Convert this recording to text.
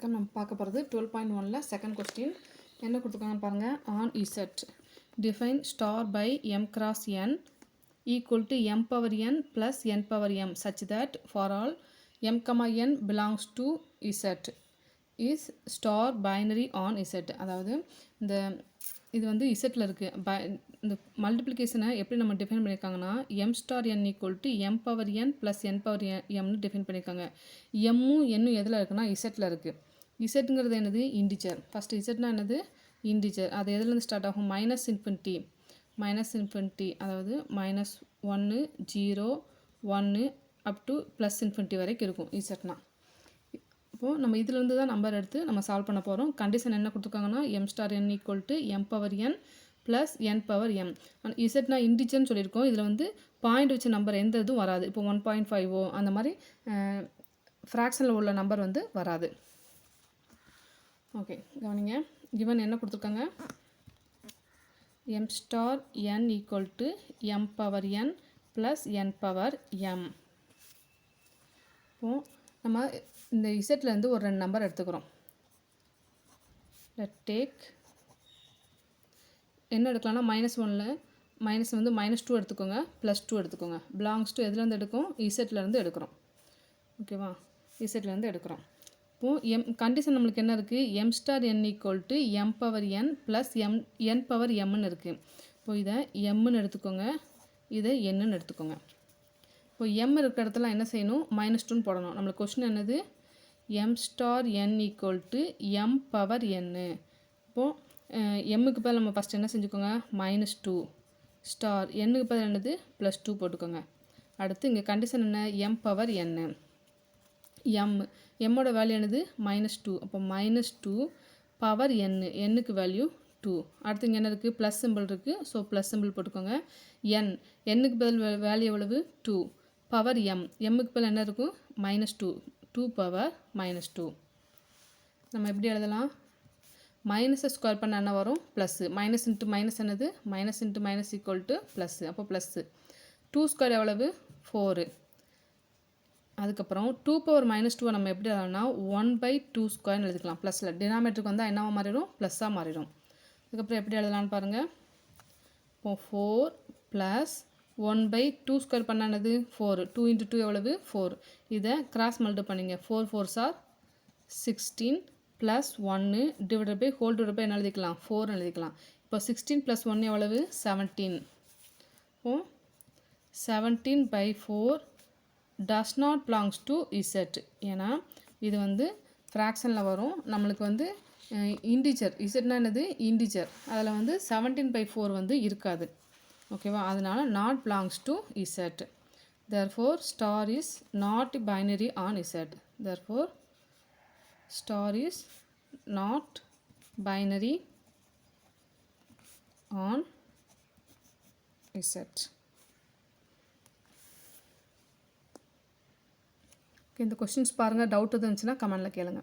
வணக்கம். நம்ம பார்க்க போகிறது 12.1ல் செகண்ட் கொஸ்டின் என்ன கொடுத்துருக்காங்கன்னு பாருங்கள். On Z define star by m cross n equal to m power n plus n power m such that for all m comma n belongs to z is star binary on z. அதாவது இது வந்து இசட்டில் இருக்குது. இந்த மல்டிப்ளிகேஷனை எப்படி நம்ம define பண்ணியிருக்காங்கன்னா m star n equal to m power n plus n power mனு define பண்ணியிருக்காங்க. எம்மும் என்னும் எதில் இருக்குன்னா இசட்டில் இருக்குது. இசட்டுங்கிறது என்னது? இன்டிஜர். ஃபஸ்ட்டு இசட்னா என்னது? இன்டிஜர். அது எதுலேருந்து ஸ்டார்ட் ஆகும்? மைனஸ் இன்ஃபினிட்டி அதாவது -1 0 1 அப் டு ப்ளஸ் இன்ஃபினிட்டி வரைக்கும் இருக்கும் இசட்னா. இப்போது நம்ம இதிலேருந்து தான் நம்பர் எடுத்து நம்ம சால்வ் பண்ண போகிறோம். கண்டிஷன் என்ன கொடுத்துருக்காங்கன்னா m star n equal to m power n plus n power m. இசட்னா இன்டிஜர்னு சொல்லியிருக்கோம். இதில் வந்து பாயிண்ட் வச்ச நம்பர் எந்த இதுவும் வராது. இப்போ 1.5 அந்த மாதிரி ஃப்ராக்ஷனில் உள்ள நம்பர் வந்து வராது. ஓகே, கவனிங்க. கிவன் என்ன கொடுத்துருக்காங்க? m star n equal to m power n plus n power m. இப்போது நம்ம இந்த இசட்லேருந்து ஒரு 2 நம்பர் எடுத்துக்கிறோம். டேக் என்ன எடுக்கலாம்னா -1ல் மைனஸ் வந்து -2 எடுத்துக்கோங்க, +2 எடுத்துக்கோங்க. பிலாங்ஸ் டு எதுலேருந்து எடுக்கும்? இசட்லேருந்து எடுக்கிறோம். ஓகேவா? இசட்லேருந்து எடுக்கிறோம். இப்போது கண்டிஷன் நம்மளுக்கு என்ன இருக்குது? m star n equal to m power n plus n power mன்னு இருக்குது. இப்போது இதை mன்னு எடுத்துக்கோங்க, இதை nன்னு எடுத்துக்கோங்க. இப்போ m இருக்கிற இடத்துல என்ன செய்யணும்? -2ன்னு போடணும். நம்மளுக்கு கொஸ்டின் என்னது? m star n equal to m power n. இப்போது எம்முக்கு பதில் நம்ம ஃபஸ்ட் என்ன செஞ்சுக்கோங்க? -2 ஸ்டார் என்னுக்கு பதில் என்னது? +2 போட்டுக்கோங்க. அடுத்து இங்கே கண்டிஷன் என்ன? m power n. எம்மோட வேல்யூ என்னது? -2. அப்போ -2 பவர் n, என்னுக்கு வேல்யூ 2. அடுத்து இங்கே என்ன இருக்குது? ப்ளஸ் சிம்பிள் இருக்குது. ஸோ ப்ளஸ் சிம்பிள் போட்டுக்கோங்க. என்னுக்கு பதில் வேல்யூ எவ்வளவு? 2 பவர் m. எம்முக்கு பதில் என்ன இருக்கும்? -2 பவர் -2. நம்ம எப்படி எழுதலாம்? மைனஸை ஸ்கொயர் பண்ண என்ன வரும்? ப்ளஸ்ஸு. மைனஸ் இன்ட்டு மைனஸ் என்னது? Minus into minus equal to plus. அப்போ ப்ளஸ்ஸு. 2 ஸ்கொயர் எவ்வளவு? 4. அதுக்கப்புறம் 2 பவர் -2 நம்ம எப்படி எழுதலாம்னா 1/2 ஸ்கொயர்னு எழுதிக்கலாம். ப்ளஸில் டினாமேட்டருக்கு வந்தால் என்னவாக மாறிடும்? ப்ளஸ்ஸாக மாறிடும். அதுக்கப்புறம் எப்படி எழுதலான்னு பாருங்கள். இப்போ 4 ப்ளஸ் 1/2 ஸ்கொயர் பண்ண என்னது? 4. 2 × 2 எவ்வளவு? 4. இதை கிராஸ் மல்டிப்ளை பண்ணிங்க. 4 4s are 16 plus 1 divided by whole divide by என்ன எழுதிக்கலாம்? 4 எழுதிக்கலாம். இப்போ 16 + 1 எவ்வளவு? 17. இப்போ 17/4 does not belongs to z. ஏன்னா இது வந்து ஃப்ராக்ஷனில் வரும். நம்மளுக்கு வந்து இன்டிஜர். இசட்னா என்னது? இன்டிஜர். அதில் வந்து 17/4 வந்து இருக்காது. ஓகேவா? அதனால not belongs to z. therefore star is not binary on z. therefore star is not binary on z. இந்த கொஸ்டின்ஸ் பாருங்கள். டவுட் இருந்துச்சுன்னா கமெண்டில் கேளுங்க.